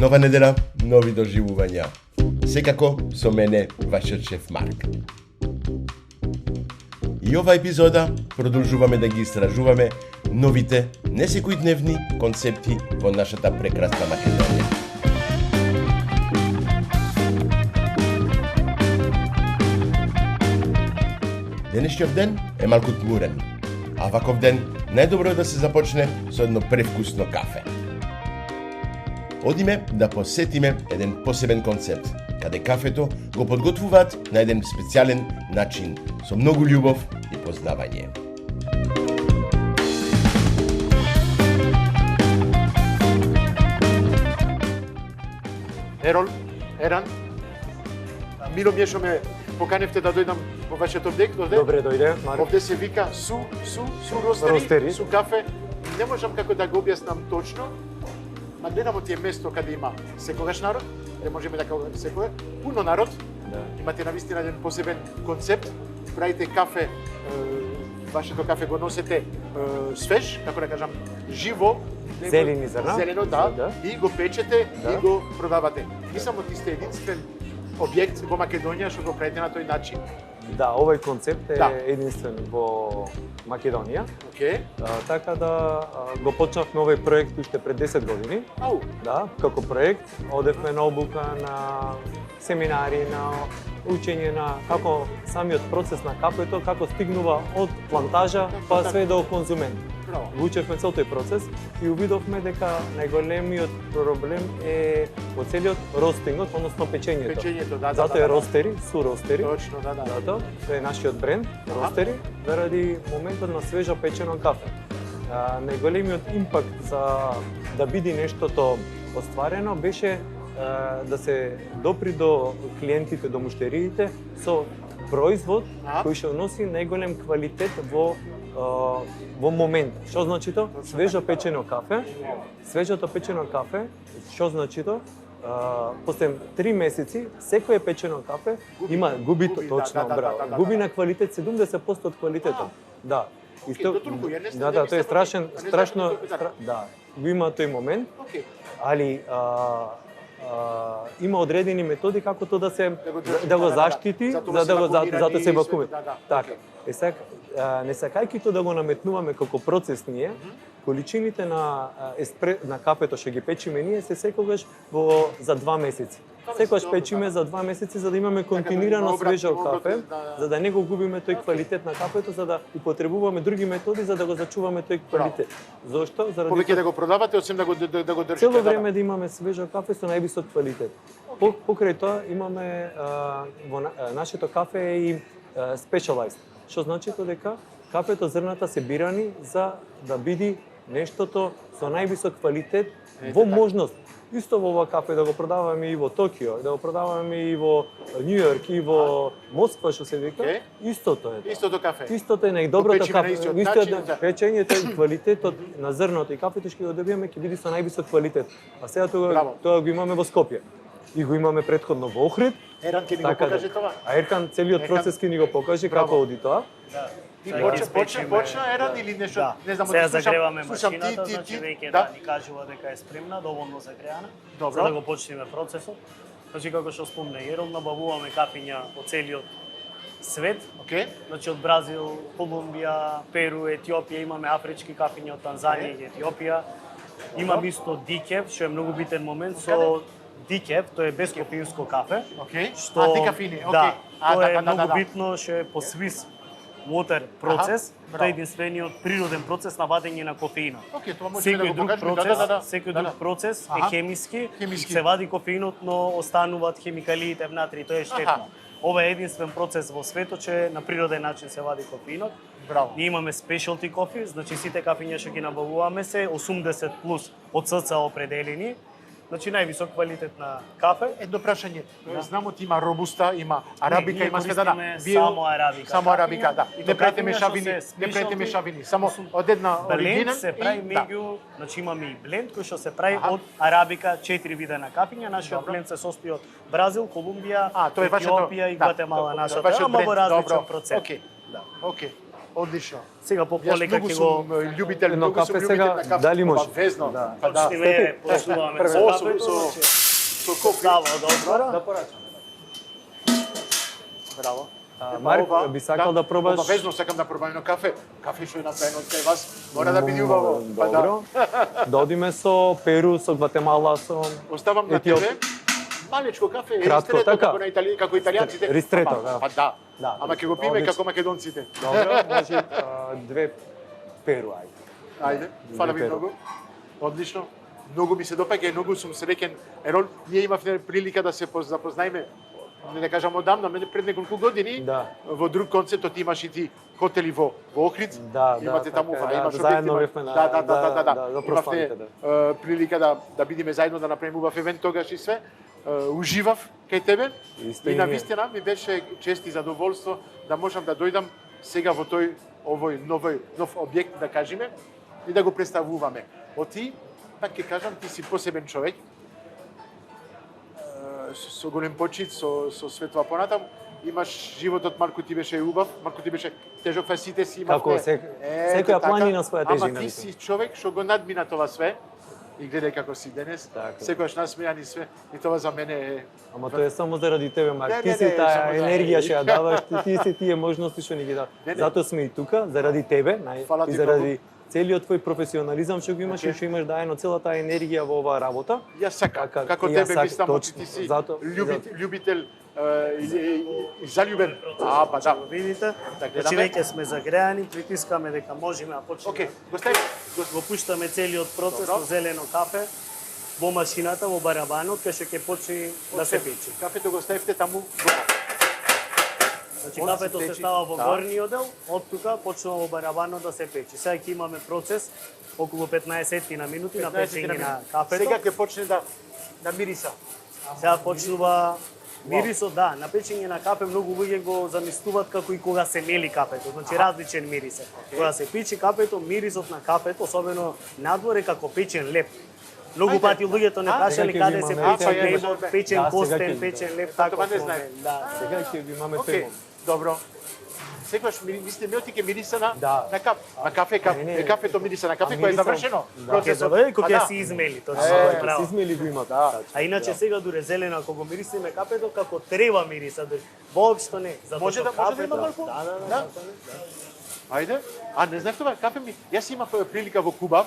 Нова недела, нови доживувања. Секако со мене, вашиот шеф Марк. И ова епизода продолжуваме да ги истражуваме новите, несекојдневни концепти во нашата прекрасна Македонија. Денешниот ден е малку тмурен, а ваков ден најдобро е да се започне со едно превкусно кафе. Одиме да посетиме еден посебен концепт, каде кафето го подготвуваат на еден специјален начин, со многу љубов и познавање. Еран, мило ми е што ме поканевте да дојдам во вашиот објект, овде? Добре дојде, Марк. Овде се вика су ростери, су кафе. Не можам како да го објаснам точно, ма гледам од тие место каде има секогаш народ, не можеме да кажеме секогаш, пуно народ. Да. Имате навистина еден посебен концепт, правите кафе, вашето кафе го носите свеж, како да кажам, живо, Зелени зрна. Зелено, да, и го печете и го продавате. Мислам од сте единствен објект во Македонија што го правите на тој начин. Да, овој концепт е единствен во Македонија. Океј. Така да го почнавме овој проект уште пред 10 години. Ау. Да, како проект одевме на обука, на семинари, на учење на како самиот процес на кафето, како стигнува од плантажа па све до конзумент. Го учевме цел тој процес и увидовме дека најголемиот проблем е во целиот ростингот, односно печењето. Печењето, да. Затоа е ростери, су ростери. Точно, да. Затоа тоа е нашиот бренд, ростери, заради моментот на свежо печено кафе. Најголемиот импакт за да биде нештото остварено беше да се допри до клиентите, до муштериите со производ кој што носи најголем квалитет во момент. Што значи тоа? Свежо печено кафе. Свежото печено кафе, што значи тоа? После 3 месеци секое печено кафе губи точно, браво. Губи на квалитет 70% од квалитетот. Да. Да, тоа е страшно, да. Го има тој момент. Али има одредени методи како тоа да го заштити, затоа се вакуумет. Така. Не сакајќи тоа да го наметнуваме како процес ние, количините на кафето што ги печиме ние се секогаш за 2 месеци. Секогаш печиме за 2 месеци за да имаме континуирано свежо кафе, за да не го губиме тој квалитет на кафето, за да употребуваме други методи за да го зачуваме тој квалитет. Зошто? Заради повеќе да го продавате, освен да го држите. Цело време да имаме свежо кафе со највисок квалитет. Покрај тоа имаме во нашето кафе и specialized. Што значи тоа дека кафето зрната се бирани за да биде нештото со највисок квалитет во можност. Исто во ова кафе да го продаваме и во Токио, да го продаваме и во Њу Јорк, и во Москва, што се вика, истото е. Истото кафе. Истото е најдоброто кафе. Печењето и квалитетот на зрното и кафето што го добиваме ќе биде со највисок квалитет. А сега тоа го имаме во Скопје. И го имаме претходно во Охрид. Еран ќе ни го покаже тоа. А Еркан целиот процес ќе ни го покаже како оди тоа. Почна Еран или нешто, не знам, сега загреваме машината, значи веќе ни кажува дека е спремна, доволно загреана, за да го почнеме процесот. Значи како што спомна Ерон, набавуваме кафиња од целиот свет. Значи од Бразил, Колумбија, Перу, Етиопија, имаме афрички кафиња од Танзанија и Етиопија. Имаме исто дикев, што е многу битен момент со дикев, тоа е безкофеинско кафе. Што дикафини, да, тоа е многу битно, што е по Swiss water процес, тоа е единствениот природен процес на вадење на кофеинот. Секој друг процес е хемиски, се вади кофеинот, но остануваат хемикалиите внатре, тоа е штетно. Ова е единствен процес во светот че на природен начин се вади кофеинот. Ние имаме specialty кофи, значи сите кафиња што ги набавуваме се 80 плюс од СЦ определени. Значи највисок квалитет на кафе. Едно прашање. Знам од има робуста, има арабика, има све само арабика. Само арабика, да. Не правите мешавини, само од една оригинал. Бленд се прави меѓу, значи имаме и бленд кој што се прави од арабика, 4 вида на кафиња. Нашиот бленд се состои од Бразил, Колумбија, Етиопија и Гватемала, нашата, ама во различен процент. Океј. Одлично. Сега полека ќе го љубител, Едно многу сум кафе љубител сега, на кафе. дали може? Везно. Да. Па да. почнеме, почнуваме со О, кафето, со кофе. става од одбора. Да порачаме. Браво. Марк, би сакал да пробаш... Обавезно сакам да пробам едно кафе. Кафе што е направено од кај вас, мора да биде убаво. Па да. Добро. Да одиме со Перу, со Гватемала, со... Оставам на Етиоп. тебе. Малечко кафе, Кратко, ристрето, така. како на како италијанците. Ристрето, Па, да. Па да. Да. Ама ќе го пиме Одлично. како македонците. Добро, може две Перу, ајде. Ајде, фала ви Перу. многу. Одлично. Многу ми се допаѓа и многу сум среќен. Ерол, ние имавме прилика да се запознаеме, не да кажам одамна, пред неколку години, Да. во друг концепт, ти имаш и ти хотели во Охрид. Да, имате да, таму, така, имаш да, заедно објекти, бевме на- да, да, имавте прославите, прилика да бидеме заедно да направиме убав евент тогаш и све. Уживав кај тебе Исто и и на ние. вистина ми беше чест и задоволство да можам да дојдам сега во овој нов објект да кажеме и да го представуваме. Од ти, пак ќе кажам, ти си посебен човек, со голем почит, со светова понатам. Имаш животот, Марко, ти беше убав, Марко ти беше тежок, сите си имавме. Како секоја планина своја тежина. Ама ти си човек што го надмина това све и гледај како си денес. Така. Секогаш насмејан и све. И това за мене е... Ама тоа е само заради тебе, Не, Марк. не, Ти си не, таа само за- енергија што ја даваш, ти си тие можности што ни ги даваш. Не, не. Затоа сме и тука, заради тебе, Фала и ти заради целиот твој професионализам што го имаш и што имаш даено целата енергија во оваа работа. Јас сакам, Така, како и јас тебе сакам, мислам, точно, ти си зато- љубител и заљубен. Па да. Видите, Да значи гледаме. веќе сме загреани, притискаме дека можеме да почнеме. Океј, го стави. Го пуштаме целиот процес Добро. на зелено кафе во машината, во барабанот, кај што ќе почне да се печи. Кафето го ставите таму гора. Значи Она кафето се се печи, става во да. горниот дел, од тука почнува во барабанот да се печи. Сега ќе имаме процес околу 15 на минути на 15 печење минути. на кафето. Сега ќе почне да мириса. Сега почнува мирисот, да, на печење на кафе многу луѓе го замислуваат како и кога се мели кафето, значи различен мирис е. Кога се печи кафето, мирисот на кафето, особено надвор е како печен леп. Многу Ајде. пати луѓето не прашале Сега ќе каде ви се имаме пече печен леб, леб. печен Да, сега костен, ќе- печен леб, Това така не знае. Да. Сега ќе ви имаме Океј, тему. добро. Секогаш ви сте меоти ке мириса на Да. на кафе, Не, не. кафето мириса на кафе А кој е мириса- завршено. Да. Ќе Процесот. заврши кога Па ќе да. се измели, точно Ќе право. се измели го имате. Да. А иначе сега дуре зелено, ако го мирисиме кафето, како треба мириса, воопшто не. Затоа Може што да има кафето- Марко? Да, да, Да. да. Ајде. А не знаев това, кафе ми. Јас имав прилика во Куба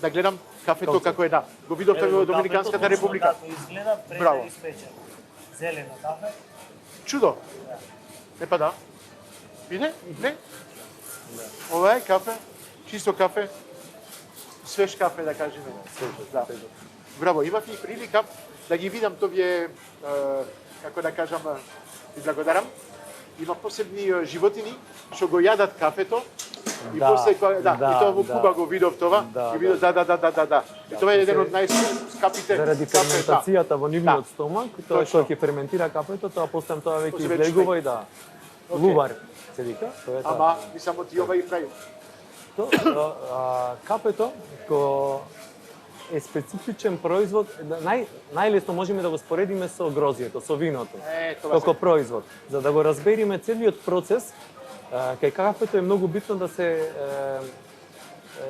да гледам кафето како е да. Го видов тоа во Доминиканската република. Како изгледа пред Браво. да испечено. Зелено кафе. Чудо. Не па да. Виде? Не? Ова е кафе, чисто кафе, свеж кафе да кажеме. Да. Браво, имав и прилика да ги видам товие, како да кажам, и благодарам. Има посебни животини што го јадат кафето и Да, после да, да, и тоа во да. Куба го видов това, Да, и видов да. И тоа е еден од најскапите Заради кафе, ферментацијата во нивниот Да. стомак, тоа Точно. што ќе ферментира кафето, тоа после тоа веќе После веќе излегува и да. Океј. Лувар се вика, тоа е тоа. Ама, ми само ти ова и прави. Кафето ко е специфичен производ, најлесно можеме да го споредиме со грозието, со виното. Това Како производ. За да го разбериме целиот процес, кај кафето е многу битно да се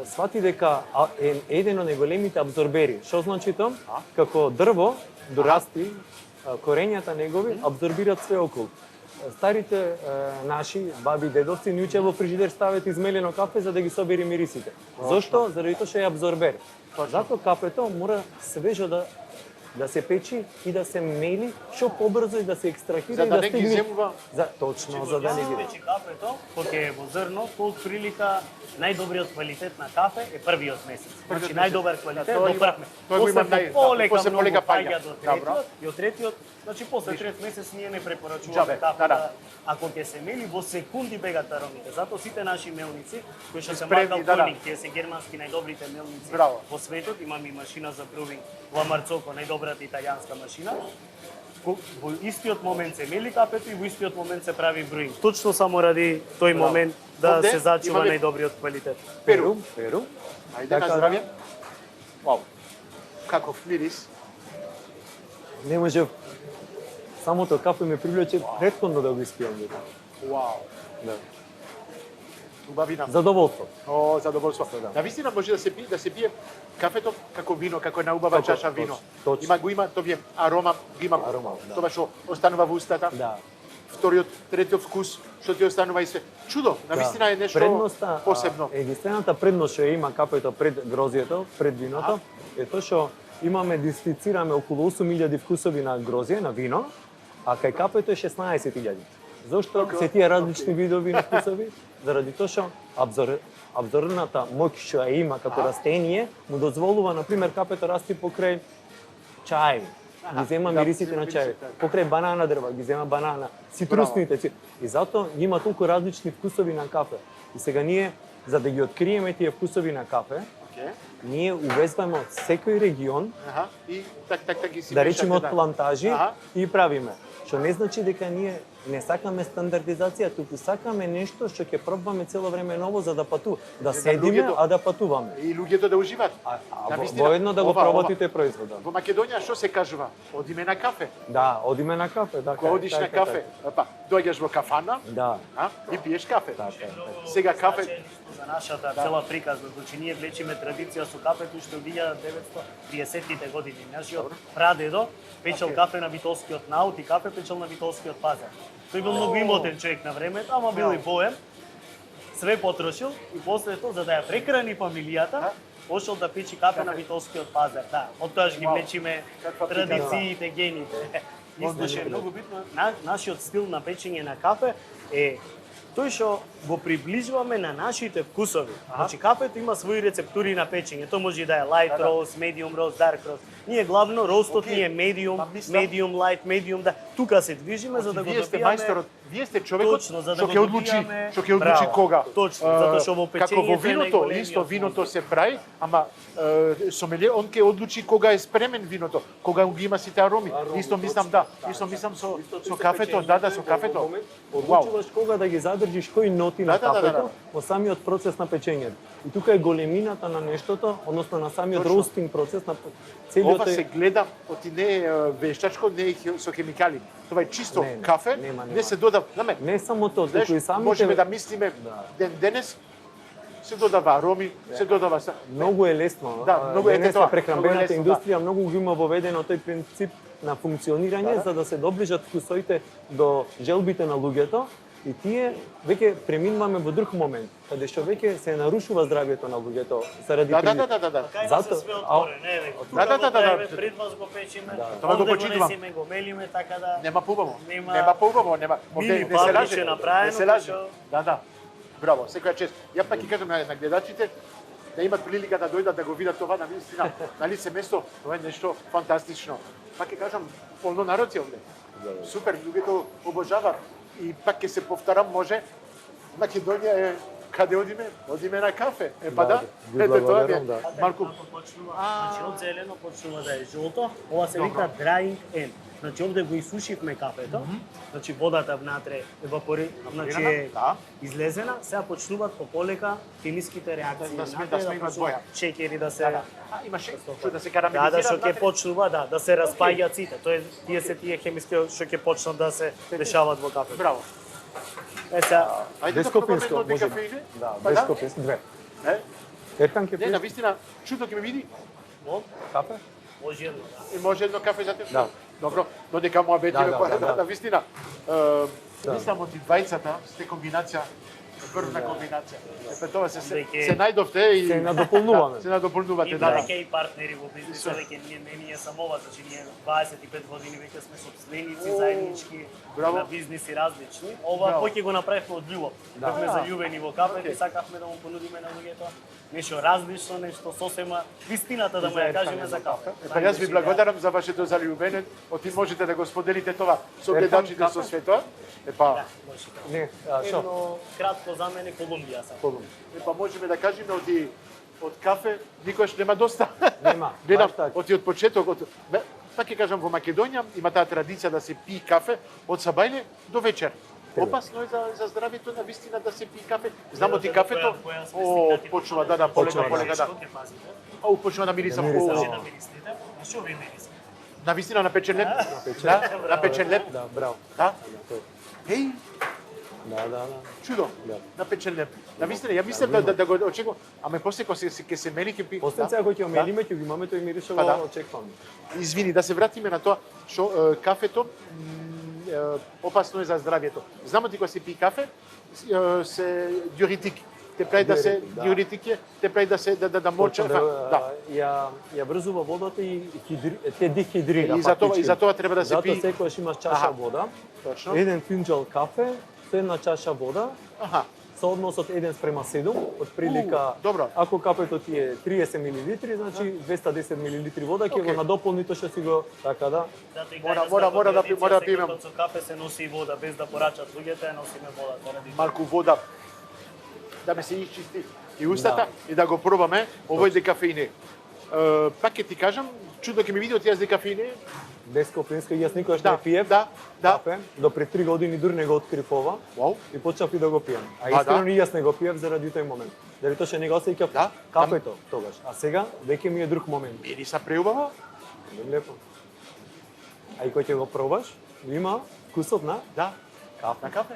свати дека е еден од најголемите абзорбери. Што значи тоа? Како дрво дорасти, корењата негови абзорбираат све околу. Старите наши баби и дедовци ни учеа во фрижидер стават измелено кафе за да ги собери мирисите. Зошто? Заради тоа што е абзорбер. Затоа кафето мора свежо да се печи и да се мели што побрзо и да се екстрахира За и да да не ги стигне. земува. Точно, за да не ги. Печи кафето, кога е во зрно, тоа прилика најдобриот квалитет на кафе е првиот месец. Значи најдобар квалитет Тоа до има- прв месец. тоа го После имам нај- полека после многу полека паѓа. паѓа до Добро. третиот и од третиот, значи после трет месец ние не Џабе, препорачуваме кафе да. да ако ќе се мели во секунди бегат аромите. Затоа сите наши мелници кои што се Спремни, Маркал да. Куник, тие се германски најдобрите мелници Браво. во светот, имаме и машина за брувинг во Марцоко, најдобрата италијанска машина. Во истиот момент се мели кафето и во истиот момент се прави бруинг. Точно само ради тој Браво. момент да Овде се зачува имаме- најдобриот квалитет. Перу. Перу. Ајде, Така на да. здравје. Вау. Каков мирис. Не може самото кафе ме привлече претходно да го испијам. Вау. Да. Убавина. Задоволство. О, задоволство. Навистина може да се пие кафето како вино, како една убава чаша вино. Точно. Има арома, има тоа што останува во устата. Да. Вториот, третиот вкус што ти останува и се. Чудо, навистина е нешто посебно. Единствената предност што има кафето пред грозието, пред виното, е тоа што имаме дистицираме околу 8000 вкусови на грозие, на вино, а кај кафето е 16.000. Зошто се тие различни видови на вкусови? Заради тоа што абзорбната моќ што ја има како растение му дозволува, например, кафето расти покрај чај. Ги зема мирисите на чај. Покрај банана дрва ги зема банана, цитрусните. И затоа има толку различни вкусови на кафе. И сега ние, за да ги откриеме тие вкусови на кафе, ние увезваме од секој регион, и ги си да речеме од плантажи и правиме. Што не значи дека ние не сакаме стандардизација, туку сакаме нешто што ќе пробваме цело време ново за да да седиме, а да патуваме. И луѓето да уживаат. Воедно да го пробатите производот. Во Македонија што се кажува? Одиме на кафе. Да, одиме на кафе, да. Кога одиш на кафе, па доаѓаш во кафана, и пиеш кафе. Сега кафе за нашата цела приказна, значи ние влечиме традиција со кафето што 1930-тите години. Нашиот прадедо печел кафе на Витолскиот наут и кафе печел на Витолскиот пазар. Тој бил многу имотен човек на времето, ама бил и боем. Све потрошил и после тоа за да ја прехрани фамилијата, пошел да печи кафе на Витолскиот пазар. Да, оттоаш ги влечиме традициите, гените. Исто што е многу битно, нашиот стил на печење на кафе е тој што го приближуваме на нашите вкусови. Значи кафето има свои рецептури на печење. Тоа може да е light roast, medium roast, dark roast. Ние главно роустот ни е medium light, medium да. Тука се движиме за да го добиеме. Вие сте мајсторот, вие сте човекот што ќе одлучи кога. Точно, затоа што во печењето како во виното, исто виното се прави, ама сомелие он ќе одлучи кога е спремен виното, кога ги има сите ароми. Исто мислам со кафето, со кафето. Одлучуваш кога да ги задржиш кои ноти на кафето во самиот процес на печењето. И тука е големината на нештото, односно на самиот роустинг процес на целиот. Ова се гледа, оти не е вештачко, не е со хемикали. Тоа е чисто кафе, не се додава. Не само тоа, туку и самите. Можеме да мислиме денес се додава ароми, се додава. Многу е лесно. Да, многу е тоа. Прехранбената индустрија многу го има воведено тој принцип на функционирање за да се доближат вкусовите до желбите на луѓето. И тие веќе преминуваме во друг момент, каде што веќе се нарушува здравјето на луѓето заради Да. Зато све отворено, да. Пред вас го печиме, Тоа го почитувам. Го мелиме така да. Нема поубаво. Нема. Мини парче направено. Да. Браво, секоја чест. Ја пак ќе кажам на гледачите да имат прилика да дојдат да го видат това на вистина, на лице место, тоа е нешто фантастично. Пак ќе кажам, полно народ е овде. Супер, луѓето обожаваат. И пак ќе се повторам, може, Македонија е каде одиме на кафе. Па да, ете тоа е. Малку почнува, значи од зелено почнува да е жолто, ова се вика drying end. Значи овде го исушивме кафето, значи водата внатре значи е излезена, сега почнуваат полека хемиските реакции, да сменуваат боја. Шеќери да се има шеќер да се карамелизираат. Да, што ќе почнува да се распаѓаат сите. Тоа е тие хемиски што ќе почнат да се дешаваат во кафето. Браво. Сега Бескопинско може. Да, бескопинско 2. Еркан ќе пие. Не, навистина, чудо ќе ме види. Кафе? Може едно. И може едно кафе за тебе? Да. Добро, додека му обетиме навистина. Мислам од двајцата сте комбинација, врвна комбинација. Тоа се најдовте и се надополнуваме. Се надополнувате, да. Веќе и партнери во бизнисот, веќе ние самова, значи ние 25 години веќе сме сопственици заеднички на бизниси различни. Ова поќе го направивме од љубов. Бевме заљубени во кафето и сакавме да му понудиме на луѓето нешто различно, нешто сосема вистината да му ја кажеме за кафе. Па јас ви благодарам за вашето заљубење. Оти можете да го споделите тоа со гледачите со светот. Епа, не, едно кратко за мене Колумбија са. Епа можеме да кажеме од кафе никош нема доста. Нема. Гледам од почетокот. Пак ќе кажам во Македонија има таа традиција да се пие кафе од сабајле до вечер. Опасно е за здравјето на вистина да се пие кафе. Знамо ти кафето, почнува полека. Почнува да мириса. Што ви мириса? На вистина на печен леп. На печен леп. Да, браво. Да. Еј. Да. Да. Чудо. Да. Напечен леб. Навистина, ја мислам да го очекувам, ама после кога ќе се мели ќе пи. После сега кога ќе мелиме, ќе го имаме тој мирис што го очекуваме. Извини, да се вратиме на тоа што кафето опасно е за здравјето. Знамо ти кога се пи кафе, се диуретик. Те прави да се диуретик е, те прави да се да моча. Ја врзува водата и те дехидрира. И за тоа треба да се пи. Затоа секогаш имаш чаша вода. Точно. Еден финџал кафе, со една чаша вода. Со односот 1:7, отприлика. Добро. Ако кафето ти е 30 мл, значи 210 мл вода ќе го надополни тоа што си го така да. Мора да пиме. Со кафе се носи вода без да порачат луѓето, ја носиме вода заради малку вода да ме се исчисти и устата и да го пробаме овој декафеине. Пак ќе ти кажам, чудно ќе ми види од јас декафеине. Без кофеинска јас никогаш не пиев. Кафе. До пред 3 години дури не го открив ова. И почнав и да го пием. А искрено и јас не го пиев заради тој момент. Заради тоа што не го осеќав кафето тогаш. А сега веќе ми е друг момент. Мириса преубаво. Лепо. А и кога ќе го пробаш, има вкусот на кафе. На кафе.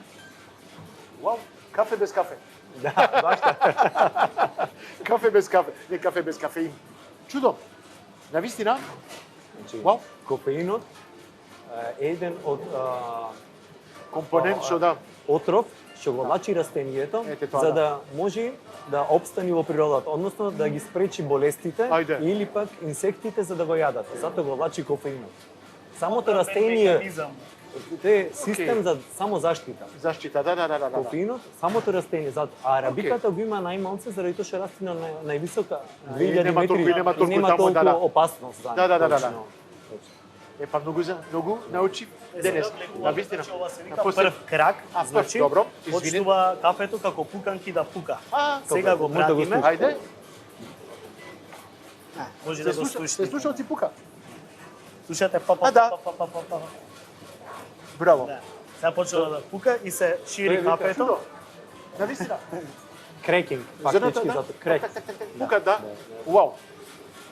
Вау, кафе без кафе. Да, баш така. Кафе без кафе, не кафе без кафеин. Чудо. Навистина. Значи, Вау. кофеинот е еден од компонент што отров што го лачи растенијето за да може да обстани во природата, односно да ги спречи болестите или пак инсектите за да го јадат. Затоа го лачи кофеинот. Самото растение е систем за само заштита. Заштита, да. Кофеинот, самото растение, а арабиката го има најмалце заради тоа што расте на највисока 2000 метри и нема толку опасност за неа. Да. Па многу научи денес. Навистина. На прв крак, значи, почнува кафето како пуканки да пука. Сега го пратиме. Ајде. Може да го слушате. Се слуша од пука. Слушате па. Браво. Сега почнува да пука и се шири кафето. Навистина. Крекинг, фактички зато крек. Пука, да. Уау.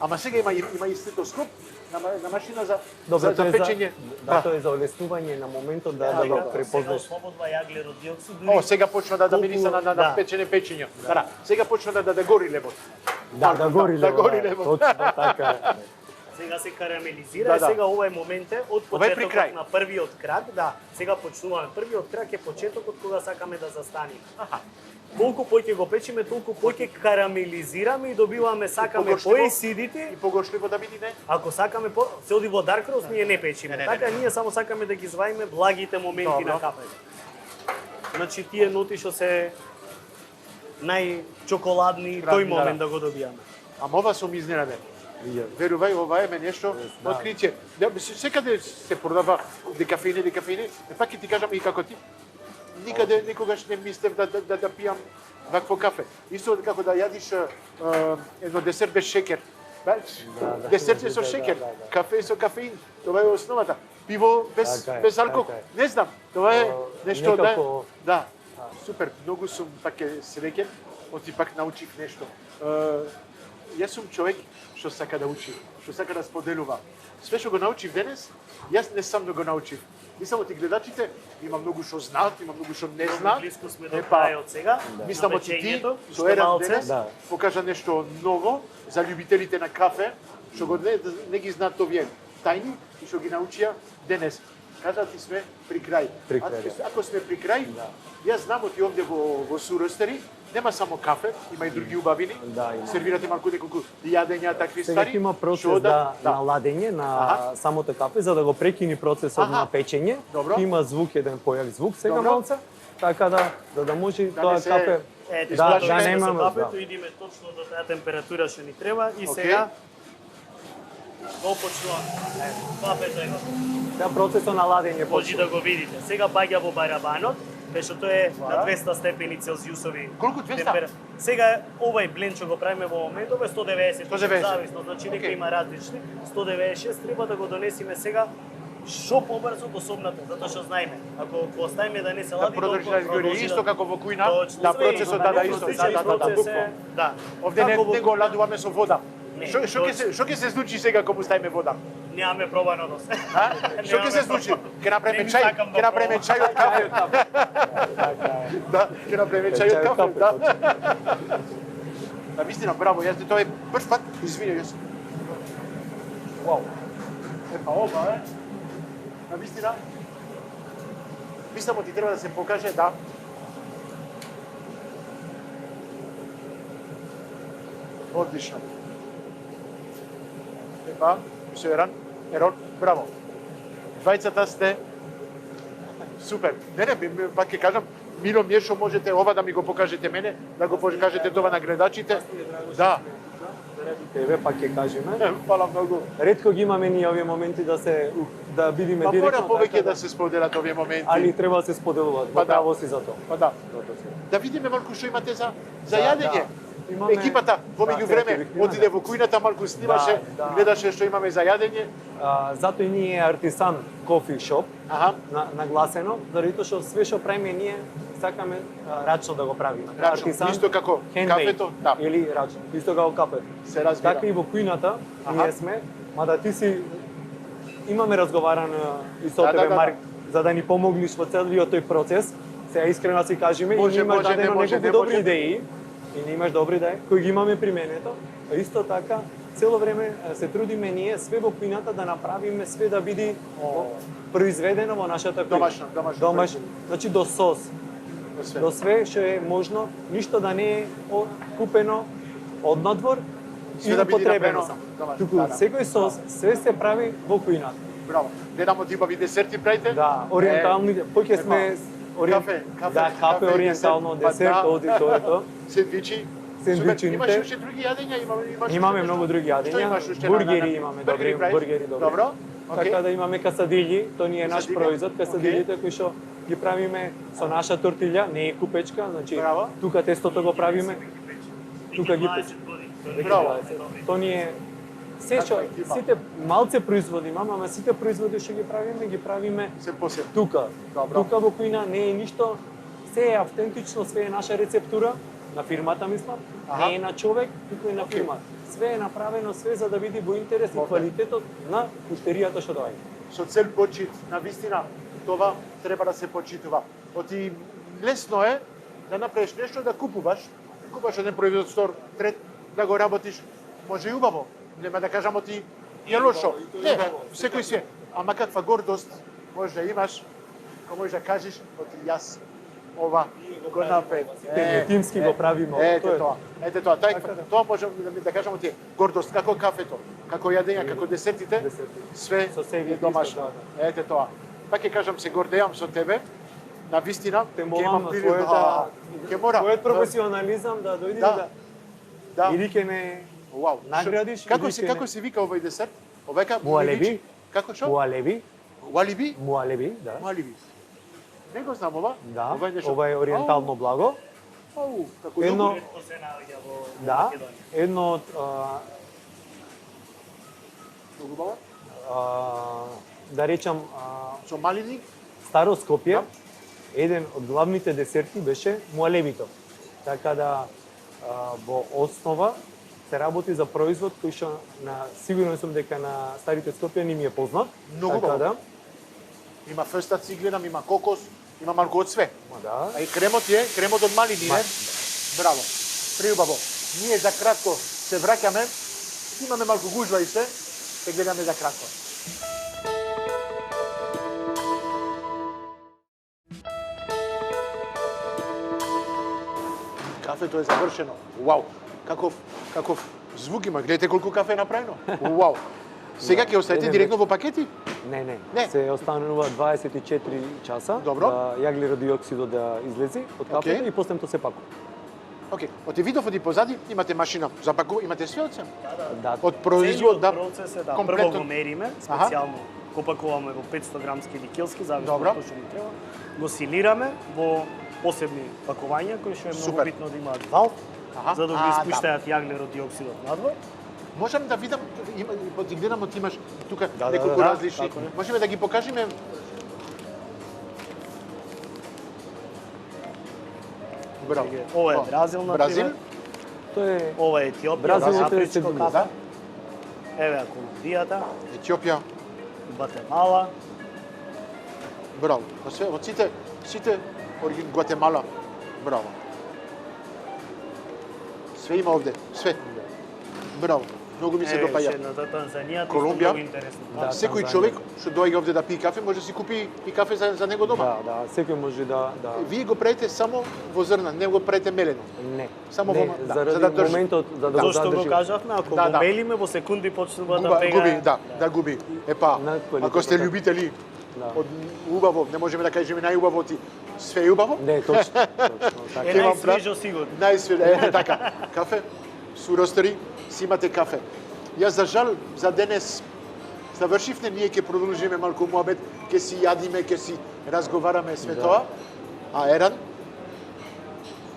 Ама сега има и стетоскоп на машина за печење. Да, тоа е за олеснување на моментот да го препознаеш. Слободва јаглерод диоксид. Сега почна да мириса на печење. Да. Сега почна да гори лебот. Да гори лебот. Точно така. Сега се карамелизира, сега ова е моментот од почетокот на првиот крак, сега почнуваме. Првиот крак е почетокот кога сакаме да застаниме. Колку поќе го печиме, толку поќе карамелизираме и добиваме, сакаме поесидите. И погоршливо да биде, не? Ако сакаме се оди во dark roast, ние не печиме. Така ние само сакаме да ги изваиме благите моменти на кафето. Значи тие ноти што се најчоколадни, тој момент да го добијаме. Ама ова сум изненаден. Верувај, ова е нешто откритие. Секаде се продава декафеине, пак ќе ти кажам и како ти. Никаде никогаш не мислев да пијам вакво кафе. Исто како да јадиш едно десерт без шекер. Десерт е со шекер, кафе со кафеин. Тоа е основата. Пиво без алкохол. Не знам. Тоа е нешто да. Супер, многу сум пак среќен, оти пак научив нешто. Јас сум човек што сака да учи, што сака да споделува. Све што го научив денес, јас не сам да го научив. И само ти гледачите, има многу што знаат, има многу што не знаат. Блиску сме до крајот сега. Мислам ти со Еран денес покажа нешто ново за љубителите на кафе, што го не ги знаат овие тајни и што ги научија денес. Кажа ти сме при крај. Ако сме при крај, јас знам оти овде во Суростери, нема само кафе, има и други убавини. Сервирате малку неколку јадења, такви ствари. Сега има процес на ладење на самото кафе за да го прекини процесот на печење. Има звук, еден појави звук сега малце, така да може тоа кафе да немаме кафето, идиме точно до таа температура што ни треба и сега го почнуваме. Кафето е готово. Сега процесот на ладење може да го видите. Сега паѓа во барабанот, пешто тоа е на 200 степени Целзиусови. Колку 200? Сега овај бленд што го правиме во моментот е 190, зависно, значи дека има различни. 196 треба да го донесиме сега што побрзо до собната, затоа што знаеме, ако го оставиме да не се лади, продолжи исто како во кујна, процесот исто, буквално. Да. Овде не го ладуваме со вода. Што ќе се случи сега кога ставиме вода? Немаме пробано до се. Што ќе се случи? Ќе направиме чај, од кафе. Да, ќе направиме чај од кафе, да. Навистина, браво, јас тоа е прв пат, извини, јас. Вау. Епа ова навистина. Мислам, ти треба да се покаже, да. Одлично. Епа, Ерон, браво. Двајцата сте супер. Не, пак ќе кажам, мило ми е што можете ова да ми го покажете мене, да го покажете тоа на гледачите. Да. Тебе пак ќе кажеме. Фала многу. Ретко ги имаме ние овие моменти да видиме директно. Мора повеќе да се споделат овие моменти. Али треба да се споделуваат. Па право си за тоа. Па да. Да видиме малку што имате за јадење. Екипата во меѓувреме отиде во кујната, малку снимаше, гледаше што имаме за јадење. Затоа и ние Артисан кофи шоп, нагласено, заради тоа што све што правиме ние сакаме рачно да го правиме. Артисан, исто како кафето, да. Или рачно, исто како кафето. Се разбира. Така и во кујната ние сме, мада ти си имаме разговарано и со тебе, Марк, за да ни помогнеш во целиот тој процес. Сега искрено си кажеме, и имаш дадено неколку добри идеи. И не имаш добри идеи, кои ги имаме применето. А исто така, цело време се трудиме ние све во кујната да направиме све да биде произведено во нашата кујна. Домашно. Значи до сос. До све што е можно, ништо да не е купено од надвор и употребено. Туку секој сос, све се прави во кујната. Браво. Гледам типови десерти правите? Да, ориентални, поќе сме кафе ориентално, десерт, оди тоа е тоа. Сендвичините. Имаш уште други јадења? Имаме многу други јадења. Бургери имаме, добри бургери. Добро. Така да имаме касадилји, тоа ни е наш производ, касадилјите кои што ги правиме со наша тортилја, не е купечка, значи тука тестото го правиме, тука ги печеме. Тоа ни е сите малце производи имаме, ама сите производи што ги правиме тука. Тука во кујна не е ништо, се е автентично, све е наша рецептура, на фирмата мислам, не е на човек, туку е на фирма. Све е направено, све за да види во интерес и квалитетот на куштеријата што доаѓа. Со цел почит, на вистина, това треба да се почитува. Оти лесно е да направиш нешто да купуваш еден производ стор, трет, да го работиш, може и убаво. Нема да кажам оти е лошо. Не, секој се. Ама каква гордост може да имаш, кога можеш да кажеш, оти јас ова го направив. Тимски го правиме. Ете тоа. Тоа можам да кажам оти гордост, како кафето, како јадења, како десертите, све е домашно. Ете тоа. Пак ќе кажам, се гордеам со тебе. На вистина, ќе имам прилика. Твојот професионализам да дојде да или ќе ме наградиш. Како се вика овој десерт? Овака муалеби. Како што? Муалеби. Уалиби? Муалеби, да. Муалиби. Не го знам ова. Да. Ова е ориентално благо. Како едно се наоѓа во Македонија. Едно од да речам со малини, Старо Скопје, еден од главните десерти беше муалебито. Така да во основа се работи за производ кој што сигурно сум дека на старите Скопјани ми е познат. Многу така да. Има фрстаци, гледам, има кокос, има малку од све. Да. А и кремот од малини, не? Браво. Преубаво. Ние за кратко се враќаме. Имаме малку гужва и се. Се гледаме за кратко. Кафето е завршено. Вау. Каков звук има. Гледате колку кафе е направено. Вау. Сега ќе оставите директно во пакети? Не. Се останува 24 часа да јаглеродиоксидот да излези од кафето и после тоа се пакува. Океј, од видов од позади имате машина за пакување, имате све од се? Да. Од производ да процесот прво го мериме, специјално го пакуваме во 500 грамски или килски, зависно од што ни треба. Го силираме во посебни пакувања кои што е многу битно да имаат валв, за да го испуштаат јаглеродиоксидот надвор. Можам да видам, гледам од имаш тука неколку различни. Можеме да ги покажеме. Браво. Ова е Бразил, Бразил. Ова е Етиопија, Бразил афричко кафе. Еве Колумбијата. Етиопија. Гватемала. Браво. Од сите Гватемала. Браво. Све има овде, све. Браво. Многу ми се допаѓа. Едната Танзанија, Колумбија. многу интересно. Секој човек што доаѓа овде да пие кафе, може да си купи и кафе за него дома. Да, секој може да. Вие го правите само во зрна, не го правите мелено. Не. Само во заради за да држи. моментот за да Зошто го кажавме, ако го мелиме во секунди почнува да пега. Губи, да губи. Ако сте љубители од убаво, не можеме да кажеме најубаво ти, све е убаво? Не, точно. Е најсвежо сигурно. Најсвежо, така. Кафе, суростери, си имате кафе. Јас за жал за денес завршивме, ние ќе продолжиме малку муабет, ќе си јадиме, ќе си разговараме све тоа. А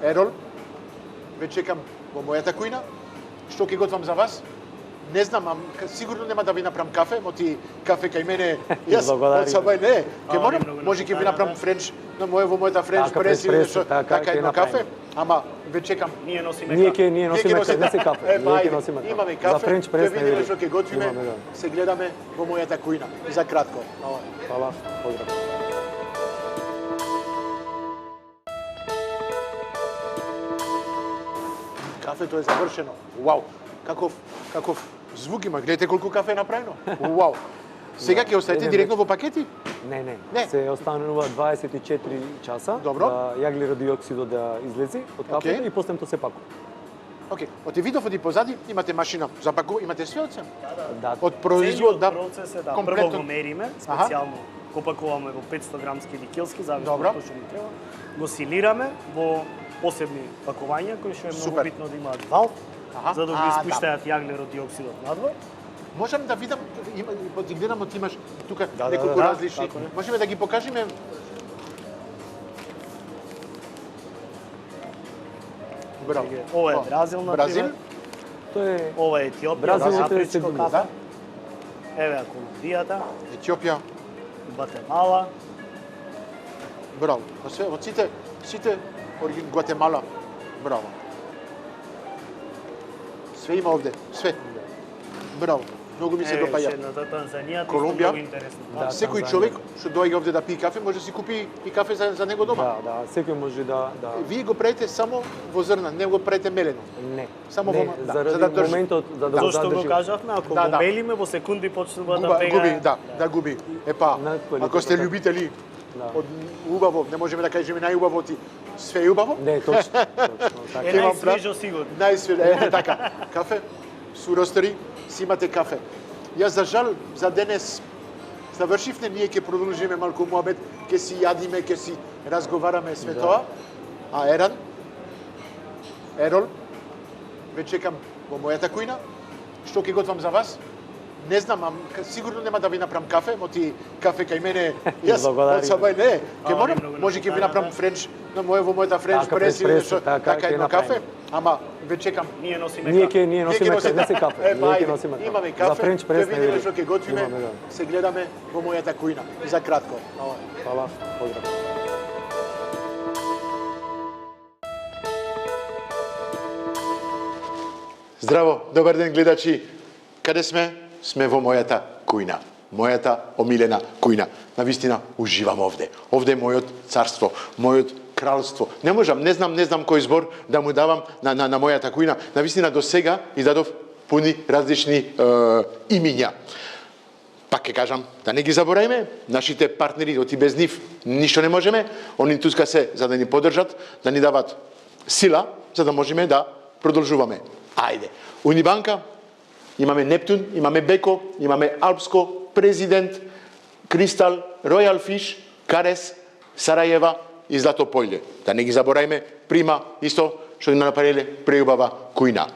Ерол, ве чекам во мојата кујна. Што ќе готвам за вас? Не знам, сигурно нема да ви направам кафе, моти кафе кај мене. Јас од сабај не. Ќе морам, може ќе ви направам френч во мојата френч прес или нешто така едно кафе. Ама ве чекам. Ние носиме кафе. Ние носиме кафе. Имаме кафе. За френч прес ќе видиме што ќе готвиме. Се гледаме во мојата кујна. За кратко. Фала. Поздрав. Кафето е завршено. Вау. Каков звук има. Гледате колку кафе е направено. Вау. Сега ќе оставите директно во пакети? Не. Се останува 24 часа Добро. да јаглеродиоксидот да излези од кафето и после тоа се пакува. Океј. Оти видов оди позади имате машина за пакување, имате све од се? Да. Од производ, да. Процес е прво го мериме, специјално го пакуваме во 500 грамски или килски, зависно од што ни треба. Го силираме во посебни пакувања кои што е многу битно да имаат вал, за да го испуштаат јаглеродиоксидот надвор. Можам да видам, ти гледам, ти имаш тука неколку различни. Можеме да ги покажеме? Браво. Ова е Бразил, например. Ова е Етиопија, афричко кафе. Еве Колумбијата. Етиопија. Гватемала. Браво. Од сите Гватемала. Браво. Све има овде, све. Браво. Многу ми се допаѓа. Едната Танзанија, Колумбија. многу интересно. Секој човек што доаѓа овде да пие кафе, може да си купи и кафе за него дома. Да, секој може да. Вие го правите само во зрна, не го правите мелено. Не. Само во за да држи. Моментот за да Зошто го кажавме, ако го мелиме во секунди почнува да пега. Губи, да губи. Ако сте љубители од убаво, не можеме да кажеме најубаво ти, све е убаво? Не, точно. Е најсвежо сигурно. Најсвежо, така. Кафе, суростери, си имате кафе. Јас за жал за денес завршивме, ние ќе продолжиме малку муабет, ќе си јадиме, ќе си разговараме све тоа. А Ерол, ве чекам во мојата кујна. Што ќе готвам за вас? Не знам, сигурно нема да ви направам кафе, моти кафе кај мене. Јас од сабај не. Ќе морам, може ќе ви направам френч во мојата френч прес или нешто така едно кафе. Ама ве чекам. Ние носиме кафе. Ние носиме кафе. Имаме кафе. Ќе видиме што ќе готвиме. Се гледаме во мојата кујна. За кратко. Фала. Поздрав. Здраво, добар ден гледачи. Каде сме? Сме во мојата кујна. Мојата омилена кујна. Навистина уживам овде. Овде е мојот царство, мојот кралство. Не можам, не знам кој збор да му давам на мојата кујна. Навистина до сега издадов пуни различни имиња. Пак ќе кажам, да не ги заборајме, нашите партнери, оти без нив ништо не можеме, они тука се за да ни поддржат, да ни дават сила, за да можеме да продолжуваме. Ајде. Унибанка, имаме Нептун, имаме Беко, имаме Алпско, Президент, Кристал, Ројал Фиш, Карес, Сарајева и Златополје. Да не ги заборајме, Прима, исто што ни направиле преубава кујна.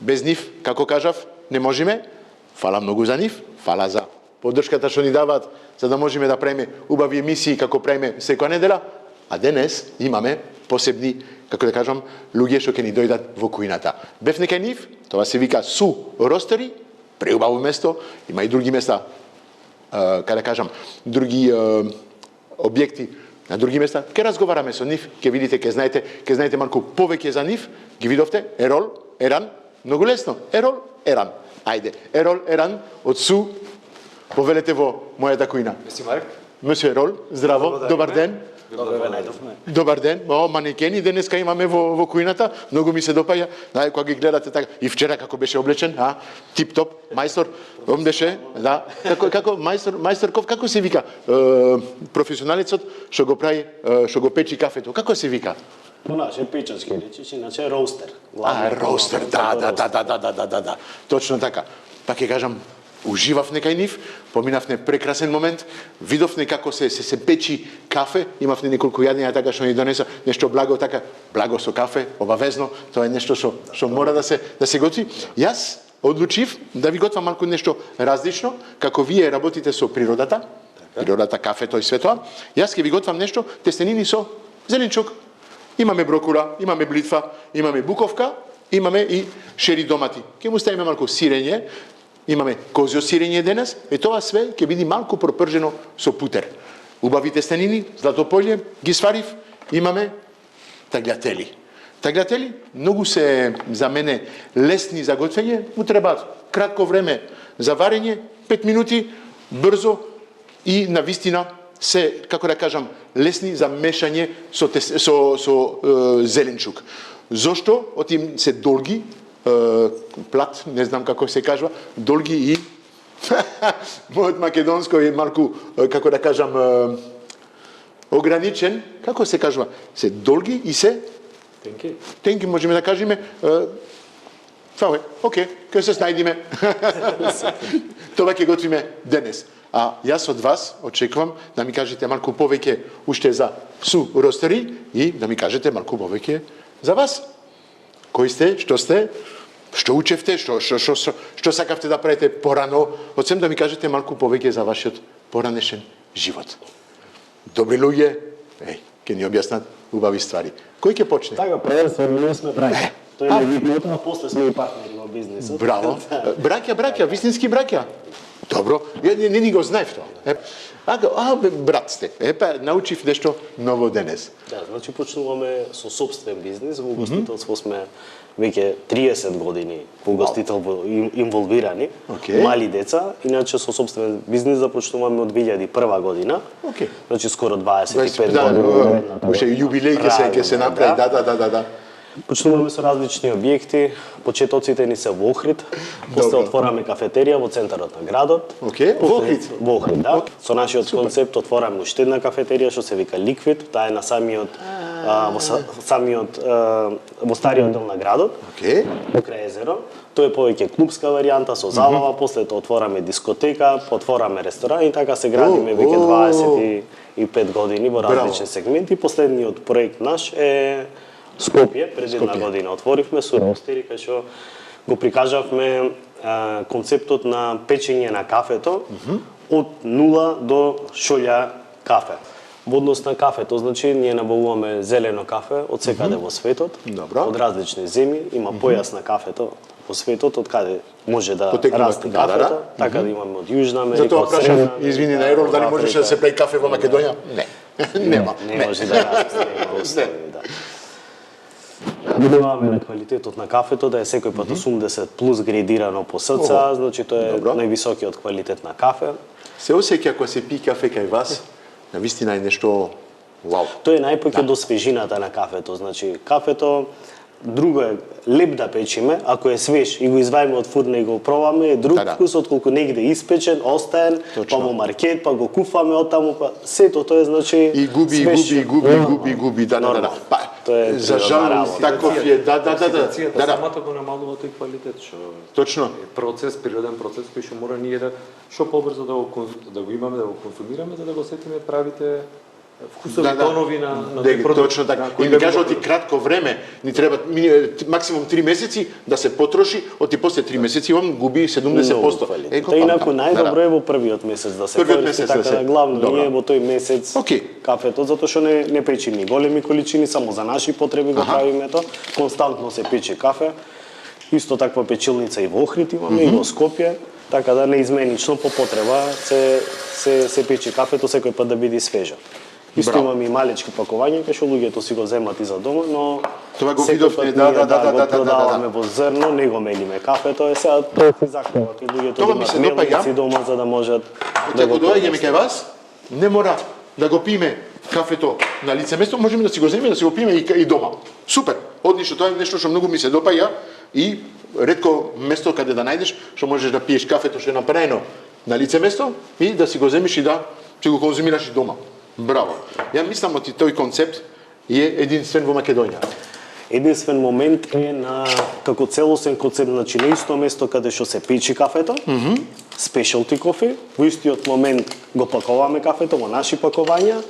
Без нив, како кажав, не можеме. Фала многу за нив, фала за поддршката што ни даваат, за да можеме да правиме убави емисии како правиме секоја недела, а денес имаме посебни, како да кажам, луѓе што ќе ни дојдат во кујната. Бевме кај нив, тоа се вика Су Ростери, преубаво место, има и други места, како да кажам, други објекти на други места. Ке разговараме со нив, ке видите, ке знаете малку повеќе за нив. Ги видовте? Еран, многу лесно. Еран. Ајде, Еран од Су, повелете во мојата кујна. Меси Марк. Меси Ерол, здраво, добар ден. Добар ден. Манекени денеска имаме во кујната. Многу ми се допаѓа. Кога ги гледате така и вчера како беше облечен, тип-топ, мајстор, он беше, да. Како мајсторков, како се вика? Професионалецот што го прави, што го печи кафето. Како се вика? По наше печачки речиш, иначе роустер. Роустер, да. Точно така. Па ќе кажам, уживавме кај нив, поминавме прекрасен момент, видовме како се печи кафе, имавме неколку јадења така што ни донеса нешто благо со кафе, обавезно, тоа е нешто што мора да се готви. Јас одлучив да ви готвам малку нешто различно, како вие работите со природата, кафето и све тоа. Јас ќе ви готвам нешто тестенини со зеленчук. Имаме брокула, имаме блитва, имаме буковка, имаме и шери домати. Ќе му ставиме малку сирење, имаме козјо сирење денес, и тоа све ќе биде малку пропржено со путер. Убави тестенини, златополје, ги сварив, имаме таглјатели. Таглјатели многу се за мене лесни за готвење, му требаат кратко време за варење, 5 минути, брзо и навистина се, како да кажам, лесни за мешање со зеленчук. Зошто? Отим се долги, плат, не знам како се кажува, долги и мојот македонско е малку, како да кажам, ограничен, како се кажува, се долги и се тенки, можеме да кажеме, това е, окей, ќе се снајдиме. Това ќе готвиме денес. А јас од вас очекувам да ми кажете малку повеќе уште за Су Ростери и да ми кажете малку повеќе за вас. Кој сте, што учевте, што сакавте да правите порано, одсем да ми кажете малку повеќе за вашиот поранешен живот. Добри луѓе, ќе ни објаснат убави ствари. Кој ќе почне? Така, првенствено ние сме браќа. Тоа е видното, а после сме и партнери во бизнисот. Браво. Браќа, вистински браќа. Добро, не ни го знаев тоа. Брат сте. Па научив нешто ново денес. Да, значи почнуваме со собствен бизнис, во угостителство сме веќе 30 години во угостителство инволвирани, мали деца, иначе со собствен бизнис започнуваме од 2001 година. Значи скоро 25 години. Уште јубилеј ќе се направи, да. Почнуваме со различни објекти, почетоците ни се во Охрид, после отвораме кафетерија во центарот на градот. Во Охрид, да. Со нашиот концепт отвораме уште една кафетерија што се вика Ликвид, таа е на во стариот дел на градот, покрај езеро. Тоа е повеќе клубска варијанта со забава, после тоа отвораме дискотека, отвораме ресторан и така се градиме веќе 25 години во различни сегменти. Последниот проект наш е Скопје, пред една година отворивме Су Ростери, кај што го прикажавме концептот на печење на кафето од нула до шолја кафе. Во однос на кафето, значи, ние набавуваме зелено кафе од секаде во светот, од различни земји, има појас на кафето во светот, од каде може да расте кафето, така да имаме од Јужна Америка, затоа прашам, извини на Ерол, дали можеше да се прави кафе во Македонија? Не. Нема. Не може да расте, Внимаваме на квалитетот на кафето, да е секој пат 80 плюс гредирано по СЦА, значи тоа е највисокиот квалитет на кафе. Се осеќа кога се пие кафе кај вас, навистина е нешто вау. Тоа е најпоќе до свежината на кафето, значи кафето друго е леп да печиме, ако е свеж и го изваиме од фурна и го пробаме, е друг вкус отколку негде испечен, остаен, па во маркет, па го куфаме оттаму, па сето тоа е значи и губи, да. Па за жал таков е, да. Самата го намалува тој квалитет што точно процес, природен процес кој што мора ние да што побрзо да го имаме, да го консумираме, за да го сетиме правите вкусови тонови на тој продукт. Точно така. И ми кажа оти кратко време, ни треба максимум 3 месеци да се потроши, оти после 3 месеци он губи 70%. Та инаку најдобро е во првиот месец да се користи, така да главно ние во тој месец кафето, затоа што не печи ни големи количини, само за наши потреби го правиме тоа, константно се пече кафе. Исто таква печилница и во Охрид имаме, и во Скопје, така да неизменично по потреба се пече кафето секој пат да биде свежо. Исто имаме и малечки пакувања, кај што луѓето си го земат и за дома, но тоа го видовме, да, продаваме во зрно, не го мелиме кафето, е сега тоа се захтева кај луѓето да имат мелници дома за да можат да го доаѓаме кај вас, не мора да го пиме кафето на лице место, можеме да си го земеме да си го пиеме и дома. Супер. Одлично, тоа е нешто што многу ми се допаѓа и ретко место каде да најдеш што можеш да пиеш кафето што е направено на лице место и да си го земиш и да ќе го конзумираш и дома. Браво. Ја мислам оти тој концепт е единствен во Македонија. Единствен момент е на како целосен концепт, значи на исто место каде што се печи кафето, specialty кофе, во истиот момент го пакуваме кафето во наши пакувања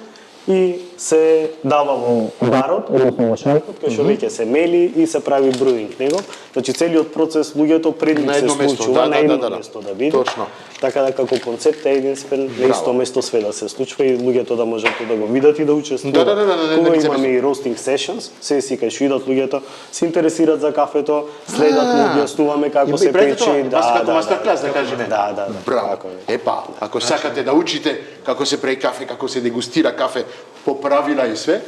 и се дава во барот, односно во шанкот, кој што веќе се мели и се прави бруинг него. Значи целиот процес луѓето пред да се случува на едно место да биде. Точно. Така да како концепт е единствен, на исто место све да се случува и луѓето да можат да го видат и да учествуваат. Кога имаме и roasting sessions, се си кај што идат луѓето, се интересираат за кафето, следат му објаснуваме како се пече, како мастер-клас да кажеме. Да. Браво. Епа, ако сакате да учите како се прави кафе, како се дегустира кафе по правила и све,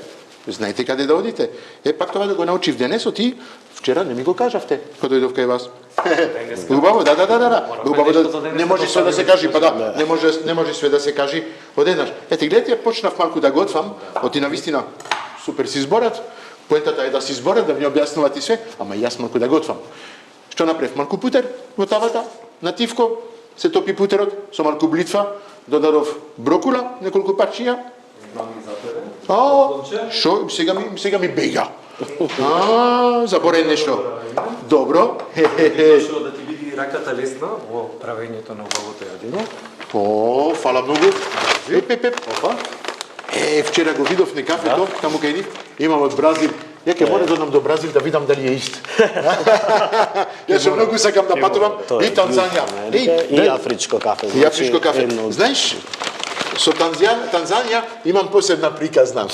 знаете каде да одите. Пак тоа да го научив денес, ти вчера не ми го кажавте кога дојдов кај вас. Убаво, да. Убаво да не може све да се кажи, па да, не може све да се кажи одеднаш. Ете, гледате, почнав малку да готвам, оти навистина супер си зборат. Поентата е да си зборат, да ми објаснуваат и све, ама јас малку да готвам. Што направив? Малку путер во тавата, на тивко, се топи путерот со малку блитва, додадов брокула, неколку парчиња. Шо, сега ми бега. Заборен нешто. Добро. Дошол да ти види раката лесна во правењето на убавото јадење. Фала многу. Опа. Вчера го видов на кафето, таму кај нив, имам од Бразил. Ја ќе мора да одам до Бразил да видам дали е ист. Јас што многу сакам да патувам и Танзанија. И афричко кафе. И афричко кафе. Знаеш, со Танзанија имам посебна приказна.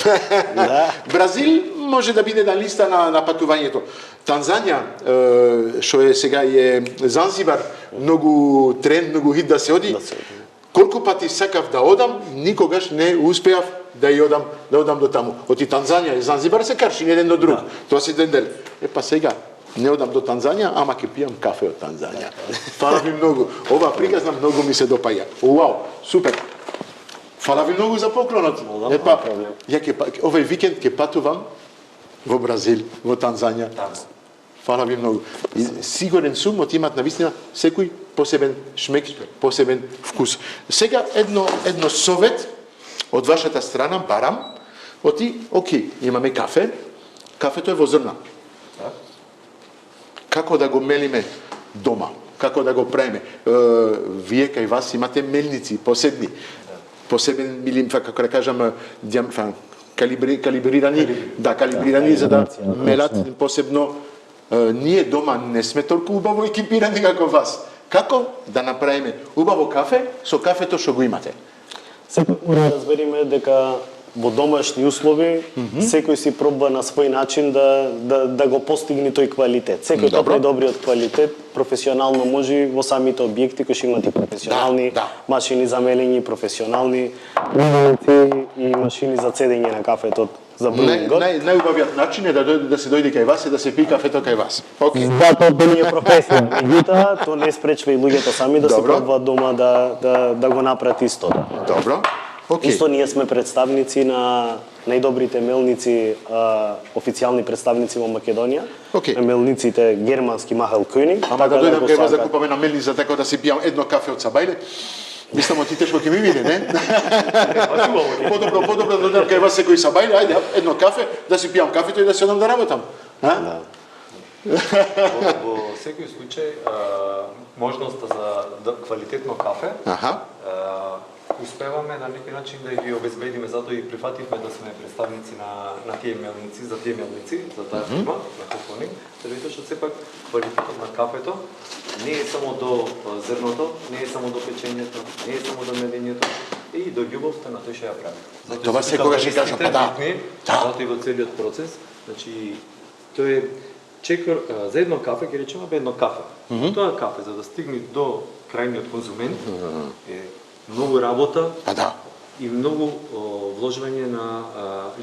Бразил може да биде на листа на патувањето. Танзанија, што е сега е Занзибар, многу тренд, многу хит да се оди. Колку пати сакав да одам, никогаш не успеав да одам до таму. Оти Танзанија и Занзибар се карши еден до друг. Тоа се еден дел. Па сега не одам до Танзанија, ама ќе пијам кафе од Танзанија. Фала ви многу. Ова приказна многу ми се допаѓа. Уау, супер. Фала ви многу за поклонот. Овој викенд ќе патувам во Бразил, во Танзанија. Фала ви многу. И сигурен сум, оти имат навистина секој посебен шмек, посебен вкус. Сега едно совет од вашата страна барам. Оти, окей, имаме кафе. Кафето е во зрна. Како да го мелиме дома? Како да го правиме? Вие кај вас имате мелници посебни. Посебен милим, како да кажам, калибрирани за да мелат посебно. Ние дома не сме толку убаво екипирани како вас. Како да направиме убаво кафе со кафето што го имате? Секој мора да разбериме дека во домашни услови секој си пробва на свој начин да го постигне тој квалитет. Секој тоа најдобриот квалитет професионално може во самите објекти кои што имат и професионални машини за мелење, професионални мелници и машини за цедење на кафето. Најубавиот начин е да се дојде кај вас и да се пие кафето кај вас. Да, тоа не е професија. Меѓутоа, тоа не спречува и луѓето сами да се пробваат дома да го направат исто. Добро. Исто ние сме представници на најдобрите мелници, официјални представници во Македонија. Мелниците германски Махел Кюнинг. Ама да дојдам кај вас да купаме на мелница така да си пијам едно кафе од Сабајле. Мислам, оти тешко ќе ми биде, не? Подобро да додам кај вас секој Сабајле, ајде, едно кафе, да си пијам кафето и да се одам да работам. Во секој случај, можноста за квалитетно кафе, успеваме на некој начин да ги обезбедиме, затоа и прифативме да сме представници на тие мелници, за таа фирма, на Кофонинг, затоа што сепак квалитетот на кафето не е само до зрното, не е само до печењето, не е само до мелењето, и до љубовта на тој што ја прави. Тоа секогаш ќе кажам, затоа и во целиот процес, значи тоа е чекор за едно кафе, ќе речеме едно кафе. Тоа кафе за да стигне до крајниот конзумент е многу работа, и многу вложување на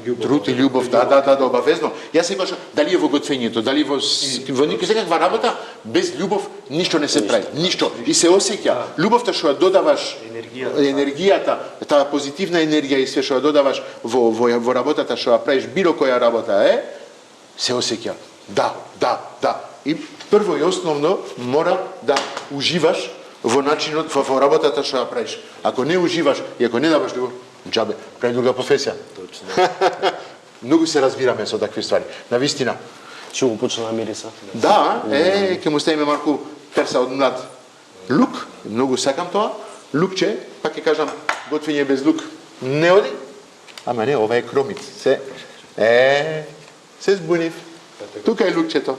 љубов. Труд и љубов, да, обавезно. Јас секогаш дали е во готвењето, дали во секаква работа, без љубов ништо не се прави, ништо. И се осеќа. Љубовта што ја додаваш, енергијата, таа позитивна енергија и све што ја додаваш во работата што ја правиш, било која работа се осеќа. Да. И прво и основно мора да уживаш во начинот, во работата што ја правиш. Ако не уживаш и ако не даваш љубов, џабе, предруга професија. Точно. Многу се разбираме со такви ствари. Навистина. Ќе го почна да мириса. Да, ќе му ставиме малку перса од млад лук, многу сакам тоа. Лукче, пак ќе кажам, готвење без лук не оди. Ама не, ова е кромит. Се збунив. Тука е лукчето.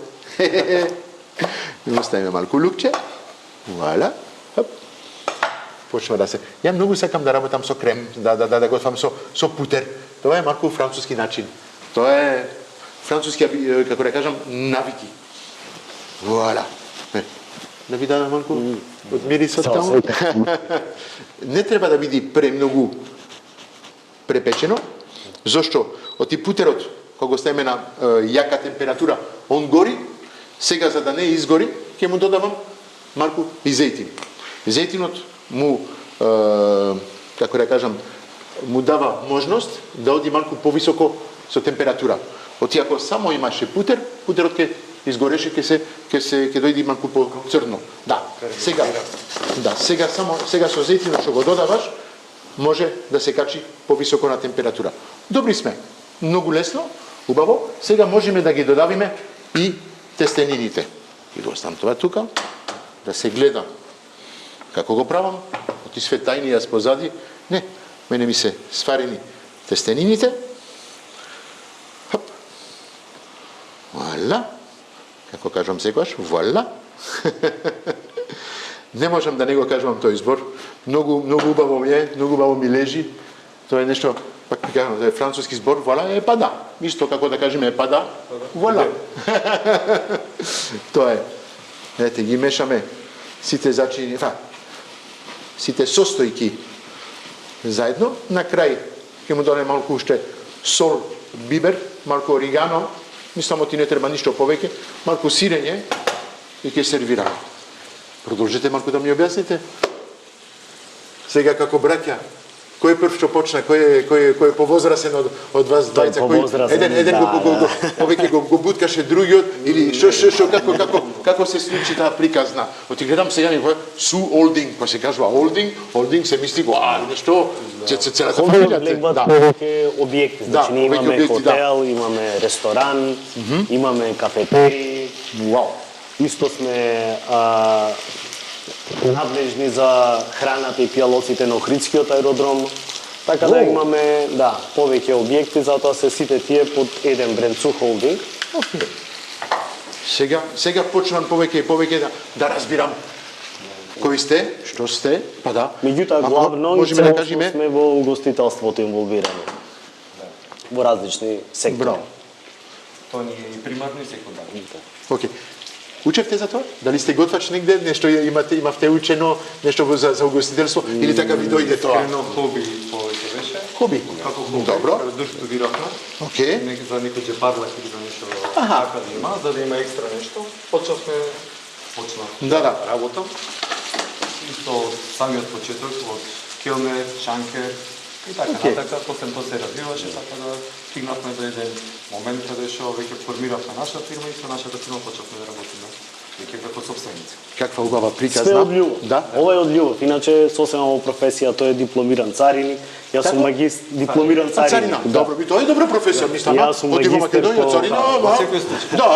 Му ставиме малку лукче. Вуаля. Почва да се. Ја многу сакам да работам со крем, да готвам со путер. Тоа е малку француски начин. Тоа е француски, како да кажам, навики. Вуаля. Да ви дадам малку од мирисот таму. Не треба да биде премногу препечено, зашто оти путерот кога го ставиме на јака температура, он гори. Сега за да не изгори, ќе му додавам малку и зејтин. Зејтинот му, како да кажам, му дава можност да оди малку повисоко со температура. Оти ако само имаше путер, путерот ќе изгореше, ќе дојде малку по-црно. Да, сега со зејтинот што го додаваш, може да се качи повисоко на температура. Добри сме, многу лесно, убаво. Сега можеме да ги додавиме и тестенините. И го оставам тоа тука, да се гледа како го правам, оти све тајни јас позади. Не, мене ми се сварени тестенините. Хоп. Вуаля. Како кажам секогаш, вуаля. Не можам да не го кажувам тој збор. Многу убаво ми е, многу убаво ми лежи. Тоа е нешто, пак ми кажам, е француски збор, вуаля, е пада. Исто како да кажеме е пада, вуаля. Тоа е. Ете, ги мешаме сите зачини, сите состојки заедно. На крај ќе му дадем малку уште сол, бибер, малку оригано, мислам ти не треба ништо повеќе, малку сирење и ќе сервираме. Продолжете малку да ми објасните. Сега како браќа, кој прв што почна, кој е повозрасен од вас двајца, еден повеќе го буткаше другиот или што како се случи таа приказна. Оти гледам сега ми су олдинг, кога се кажува олдинг се мисли го нешто целата фамилија. Да. Повеќе објекти, значи ние имаме хотел, имаме ресторан, имаме кафетери. Вау. Исто сме надлежни за храната и пијалоците на Охридскиот аеродром. Така да имаме, повеќе објекти, затоа се сите тие под еден бренд Су Холдинг. Сега почнам повеќе да разбирам кои сте, што сте, па да. Меѓутоа главно и целосно сме во угостителството инволвирани. Во различни сектори. Тоа ни е и примарно и секундарно. Океј. Учевте за тоа? Дали сте готвач негде? Нешто имавте учено, нешто за угостителство? Или така ви дојде тоа? Искрено хоби повеќе беше. Хоби? Како хоби. Добро. Студиравме. Океј. За некој џебарлак или за нешто така да има, за да има екстра нешто. Почнав работа. И со самиот почеток од келнер, шанкер и така натака, после тоа се развиваше, така да стигнавме до еден момент каде што веќе формиравме наша фирма и со нашата фирма почнавме да работиме веќе како сопственици. Каква убава приказна. Све од љубов. Да? Ова е од љубов. Иначе сосема во професија, тој е дипломиран цариник. Јас сум дипломиран цариник. Добро, тоа е добра професија, мислам. Јас сум магистер по царина, во секој случај. Да,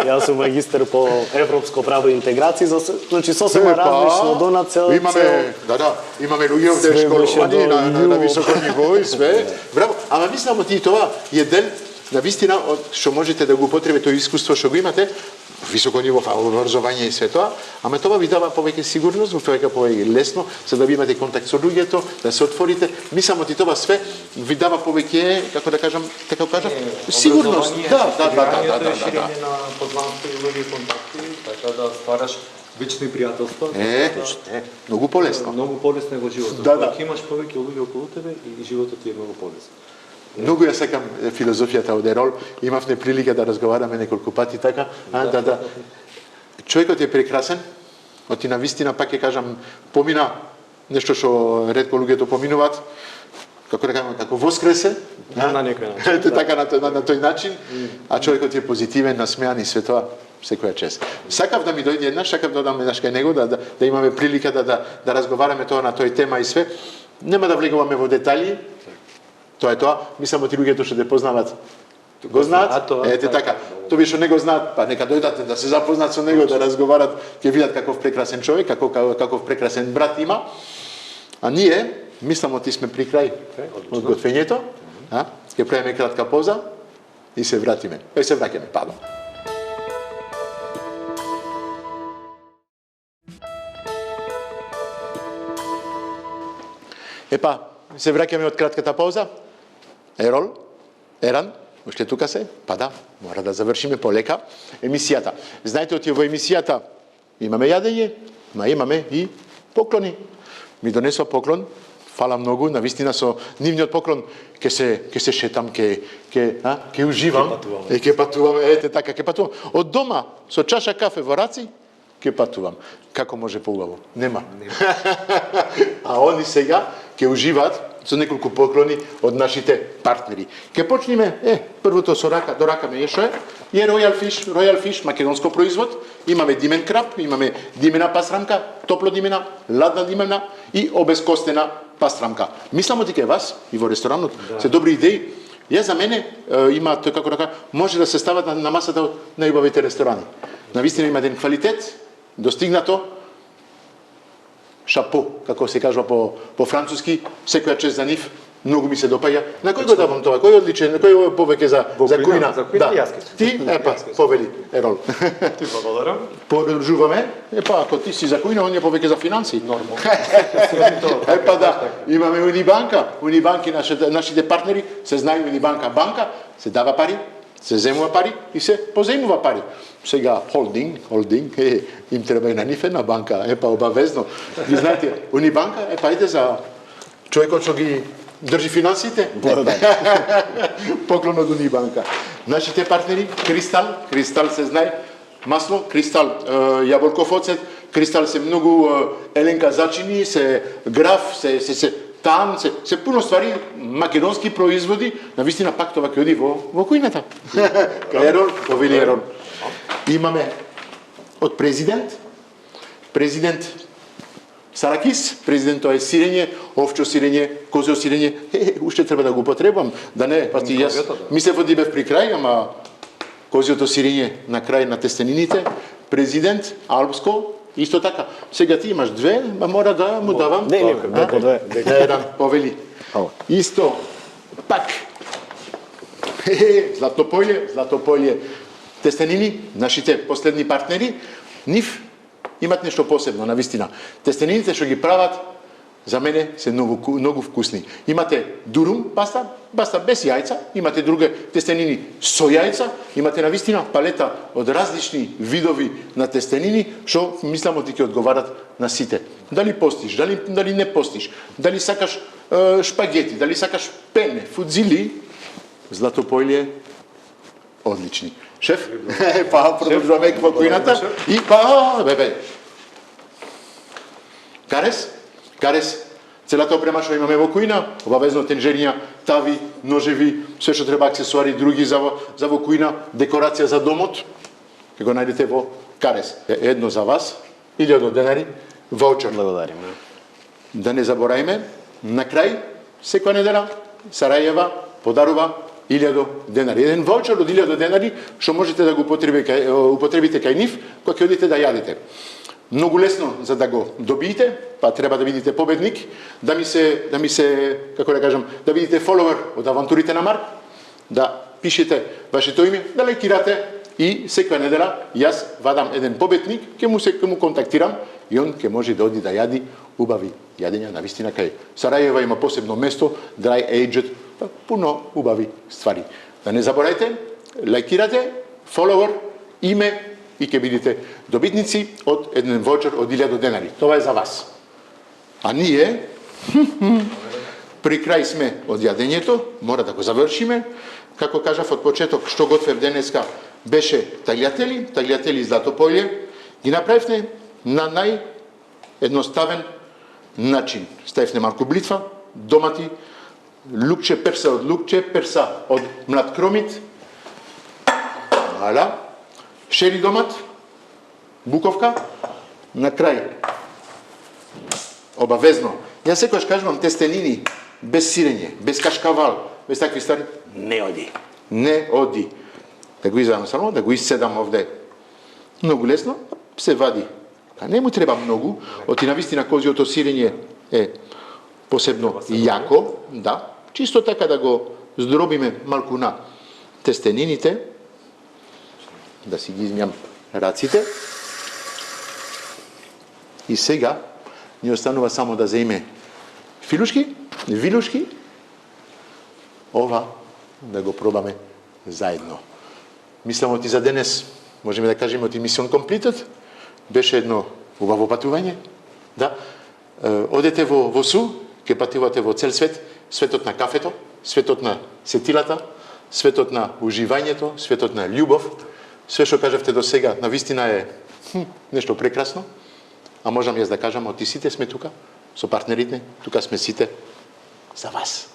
Јас сум магистер по европско право и интеграција, значи сосема различно до нацел. Имаме луѓе овде школовани на високо ниво и све. Браво. Ама мислам ти тоа е дел на вистина што можете да го употребите тоа искуство што го имате високо ниво образование и све тоа, ама тоа ви дава повеќе сигурност, повеќе лесно, за да ви имате контакт со луѓето, да се отворите. Мислам ти тоа све ви дава повеќе, како да кажам, сигурност. Ширење на познанство и луѓе контакти, така да ствараш Вечни пријателства. Многу полесно. Многу полесно е во животот. Кога имаш повеќе луѓе околу тебе и животот ти е многу полесен. Многу ја сакам филозофијата од Ерол. Имавме прилика да разговараме неколку пати така. Да. Човекот е прекрасен. Оти на вистина пак ќе кажам помина нешто што ретко луѓето поминуваат. Како да кажам, како воскресе, на некој начин. Ете така на тој начин, а човекот е позитивен, насмеан и све тоа секоја чест. Сакав да ми дојде еднаш, сакав да одам еднаш кај него, да имаме прилика да разговараме тоа на тој тема и све. Нема да влегуваме во детали. Тоа е тоа. Мислам оти луѓето што те познаваат го знаат. Ете така. Тоа што не го знаат, па нека дојдат да се запознаат со него, да разговарат, ќе видат каков прекрасен човек, каков прекрасен брат има. А ние, мислам оти сме при крај од готвењето, ќе правиме кратка пауза и се вратиме. Се враќаме, падам. Епа, се враќаме од кратката пауза. Ерол, Еран, уште тука се? Па да, мора да завршиме полека емисијата. Знаете, оти во емисијата имаме јадење, имаме и поклони. Ми донесува поклон, фала многу, навистина со нивниот поклон ќе се шетам, ќе уживам, ќе патувам, ете така, ќе патувам. Од дома со чаша кафе во раци ќе патувам. Како може поубаво? Нема. А они сега ќе уживаат со неколку поклони од нашите партнери. Ќе почнеме, првото со рака, до рака ме ешо е Royal Fish, македонско производ. Имаме димен крап, имаме димена пастрамка, топло димена, ладна димена и обезкостена пастрамка. Мислам оти кај вас и во ресторанот се добри идеи. Ја за мене има како рака, може да се стават на масата од најубавите ресторани. Навистина има еден квалитет, достигнато, шапо, како се кажува по француски, секоја чест за нив, многу ми се допаѓа. На кој го давам тоа? Кој е одличен? Кој е повеќе за кујна? За кујна јаски. Ти, повели, Ерол. Ти благодарам. Подржуваме. Ако ти си за кујна, он е повеќе за финанси. Нормално. Да, имаме Унибанка. Унибанки, нашите партнери, се знае Унибанка банка, се дава пари, се земува пари и се поземува пари. Сега холдинг, им треба и на нив една банка, обавезно. Ви знаете, Унибанка, иде за човекот што ги држи финансите. Поклон од Унибанка. Нашите партнери, Кристал се знае, масло, Кристал јаболков оцет, Кристал се многу Еленка зачини, се граф, се там, се пуно ствари, македонски производи, навистина пак тоа ќе оди во кујната. Ерон, повели Ерон. Имаме од президент Саракис, президентот е сирење, овчо сирење, козео сирење, уште треба да го потребам, да не, пати јас мислев да бев при крај, ама козеото сирење на крај на тестенините, президент алпско, исто така. Сега ти имаш две, ма мора да му давам. Не, по две. Еден, повели. Исто, пак. Златополје, тестенини, нашите последни партнери, нив имат нешто посебно, навистина. Тестенините што ги прават, за мене се многу вкусни. Имате дурум паста без јајца, имате други тестенини со јајца, имате навистина палета од различни видови на тестенини, што мислам оти ќе одговарат на сите. Дали постиш, дали не постиш, дали сакаш шпагети, дали сакаш пене, фудзили, Златополје, одлични. Шеф, продолжуваме во кујната и Карес, целата опрема што имаме во кујна, обавезно тенџерија, тави, ножеви, се што треба аксесуари други за во кујна, декорација за домот, ќе го најдете во Карес. Едно за вас, 1000 денари, ваучер. Благодарим. Да не заборајме, на крај, секоја недела, Сарајева подарува 1000 денари. Еден ваучер од 1000 денари, што можете да го употребите кај нив, кога ќе одите да јадете. Многу лесно за да го добиете, па треба да видите победник, да ми се, како да кажам, да видите фоловер од авантурите на Марк, да пишете вашето име, да лајкирате и секоја недела јас вадам еден победник, ќе му контактирам и он ќе може да оди да јади убави јадења на вистина кај Сарајева има посебно место, dry aged, пуно убави ствари. Да не заборајте, лајкирате, фоловер, име, и ќе бидете добитници од еден воучер од 1000 денари. Тоа е за вас. А ние при крај сме од јадењето, мора да го завршиме. Како кажав од почеток, што готвев денеска беше таглијатели злато полје. Ги направивме на наједноставен начин. Ставивме малку блитва, домати, лукче, перса од лукче, перса од млад кромит, шери домат, буковка, на крај. Обавезно. Јас секогаш кажувам тестенини без сирење, без кашкавал, без такви стари, не оди. Не оди. Да го извадам само, да го исседам овде. Многу лесно, се вади. А не му треба многу, оти навистина козиото сирење е посебно јако, да. Чисто така да го здробиме малку на тестенините, да си ги измијам раците. И сега ни останува само да земеме филушки, вилушки, ова да го пробаме заедно. Мислам оти за денес, можеме да кажеме оти Mission Completed, беше едно убаво патување, да. Одете во СУ, ќе патувате во цел свет, светот на кафето, светот на сетилата, светот на уживањето, светот на љубов. Све што кажавте до сега, навистина е нешто прекрасно, а можам јас да кажам, оти сите сме тука, со партнерите, тука сме сите за вас.